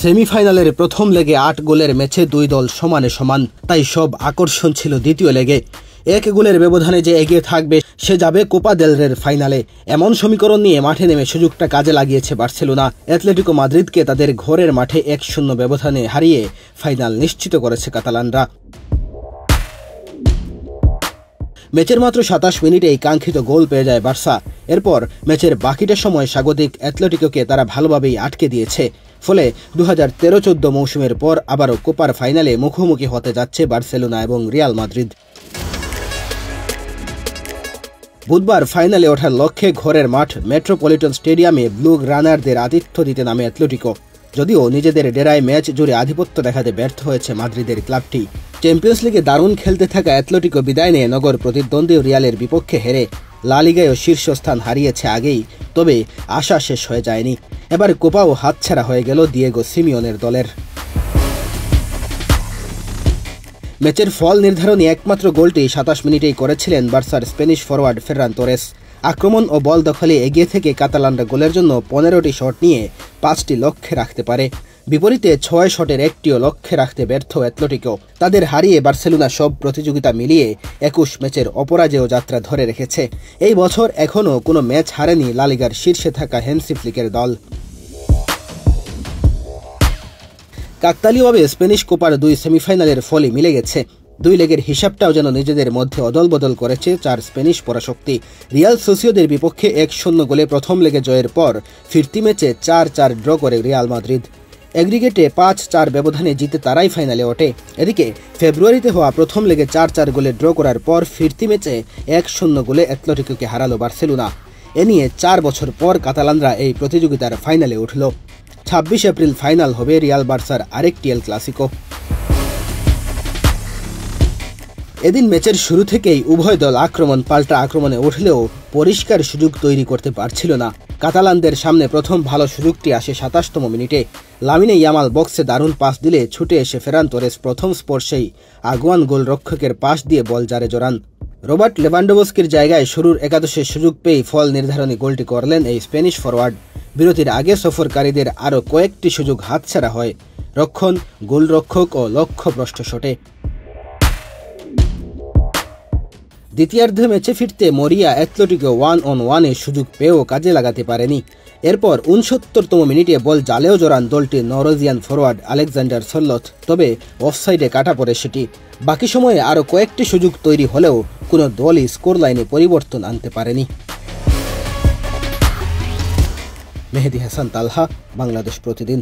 সেমিফাইনালের প্রথম লেগে ৮ গোলের ম্যাচে দুই দল সমানে সমান, তাই সব আকর্ষণ ছিল দ্বিতীয় লেগে। ১ গোলের ব্যবধানে যে এগিয়ে থাকবে সে যাবে কোপা দেল রের ফাইনালে। এমন সমীকরণ নিয়ে মাঠে নেমে সুযোগটা কাজে লাগিয়েছে বার্সেলোনা। অ্যাটলেটিকো মাদ্রিদকে তাদের ঘরের মাঠে ১-০ ব্যবধানে হারিয়ে ফাইনাল নিশ্চিত করেছে কাতালানরা। ম্যাচের মাত্র ২৭ মিনিটেই কাঙ্ক্ষিত গোল পেয়ে যায় বার্সা। এরপর ম্যাচের বাকিটা সময় স্বাগতিক অ্যাটলেটিকোকে তারা ভালোভাবেই আটকে দিয়েছে। ফলে ২০১৩-১৪ মৌসুমের পর আবারও কোপার ফাইনালে মুখোমুখি হতে যাচ্ছে বার্সেলোনা এবং রিয়াল মাদ্রিদ। বুধবার ফাইনালে ওঠার লক্ষ্যে ঘরের মাঠ মেট্রোপলিটন স্টেডিয়ামে ব্লু গ্রানারদের আতিথ্য দিতে নামে অ্যাটলেটিকো। যদিও নিজেদের ডেরায় ম্যাচ জুড়ে আধিপত্য দেখাতে ব্যর্থ হয়েছে মাদ্রিদের ক্লাবটি। চ্যাম্পিয়ন্স লিগে দারুণ খেলতে থাকা অ্যাটলেটিকো বিদায় নিয়ে নগর প্রতিদ্বন্দ্বী রিয়ালের বিপক্ষে হেরে লা লিগায়ও শীর্ষস্থান হারিয়েছে আগেই, তবে আশা শেষ হয়ে যায়নি। এবার কোপাও হাতছাড়া হয়ে গেল দিয়েগো সিমিওনের দলের। ম্যাচের ফল নির্ধারণী একমাত্র গোলটি ২৭ মিনিটেই করেছিলেন বার্সার স্প্যানিশ ফরওয়ার্ড ফেররান তোরেস। আক্রমণ ও বল দখলে এগিয়ে থেকে কাতালানরা গোলের জন্য ১৫টি শট নিয়ে ৫টি লক্ষ্যে রাখতে পারে। বিপরীতে ৬ শটের একটিও লক্ষ্যে রাখতে ব্যর্থ অ্যাটলেটিকো। তাদের হারিয়ে বার্সেলোনা সব প্রতিযোগিতা মিলিয়ে ২১ ম্যাচের অপরাজেয় যাত্রা ধরে রেখেছে। এই বছর এখনও কোনো ম্যাচ হারেনি লা লিগার শীর্ষে থাকা হ্যান্সি ফ্লিকের দল। কাকতালীয়ভাবে স্প্যানিশ কোপার দুই সেমিফাইনালের ফলই মিলে গেছে। দুই লেগের হিসাবটাও যেন নিজেদের মধ্যে অদলবদল করেছে ৪ স্প্যানিশ পরাশক্তি। রিয়াল সোসিওদের বিপক্ষে ১-০ গোলে প্রথম লেগে জয়ের পর ফিরতি ম্যাচে ৪-৪ ড্র করে রিয়াল মাদ্রিদ। এগ্রিগেটে ৫-৪ ব্যবধানে জিতে তারাই ফাইনালে ওঠে। এদিকে ফেব্রুয়ারিতে হওয়া প্রথম লেগে ৪-৪ গোলে ড্র করার পর ফিরতি ম্যাচে ১-০ গোলে অ্যাটলেটিকোকে হারালো বার্সেলোনা। এ নিয়ে ৪ বছর পর কাতালানরা এই প্রতিযোগিতার ফাইনালে উঠল। ২৬ এপ্রিল ফাইনাল হবে রিয়াল বার্সার আরেকটি এল ক্লাসিকো। এদিন ম্যাচের শুরু থেকেই উভয় দল আক্রমণ পাল্টা আক্রমণে উঠলেও পরিষ্কার সুযোগ তৈরি করতে পারছিল না। কাতালানদের সামনে প্রথম ভালো সুযোগটি আসে ২৭তম মিনিটে। লামিনে ইয়ামাল বক্সে দারুণ পাস দিলে ছুটে এসে ফেরান তোরেস প্রথম স্পর্শেই আগুয়ান গোলরক্ষকের পাস দিয়ে বল জারে জড়ান। রবার্ট লেভানডোভস্কির জায়গায় শুরুর একাদশে সুযোগ পেয়ে ফল নির্ধারণী গোলটি করলেন এই স্প্যানিশ ফরওয়ার্ড। বিরতির আগে সফরকারীদের আরও কয়েকটি সুযোগ হাতছাড়া হয় রক্ষণ, গোলরক্ষক ও লক্ষ্যভ্রষ্ট শটে। দ্বিতীয়ার্ধে ম্যাচে ফিরতে মরিয়া অ্যাটলেটিকো 1-on-1-এ সুযোগ পেয়েও কাজে লাগাতে পারেনি। এরপর ৬৯তম মিনিটে বল জালেও জড়ান দলটির নরওয়েজিয়ান ফরওয়ার্ড আলেকজান্ডার সরলথ, তবে অফসাইডে কাটা পড়ে সেটি। বাকি সময়ে আরও কয়েকটি সুযোগ তৈরি হলেও কোনো দলই স্কোর লাইনে পরিবর্তন আনতে পারেনি। মেহেদী হাসান তালহা, বাংলাদেশ প্রতিদিন।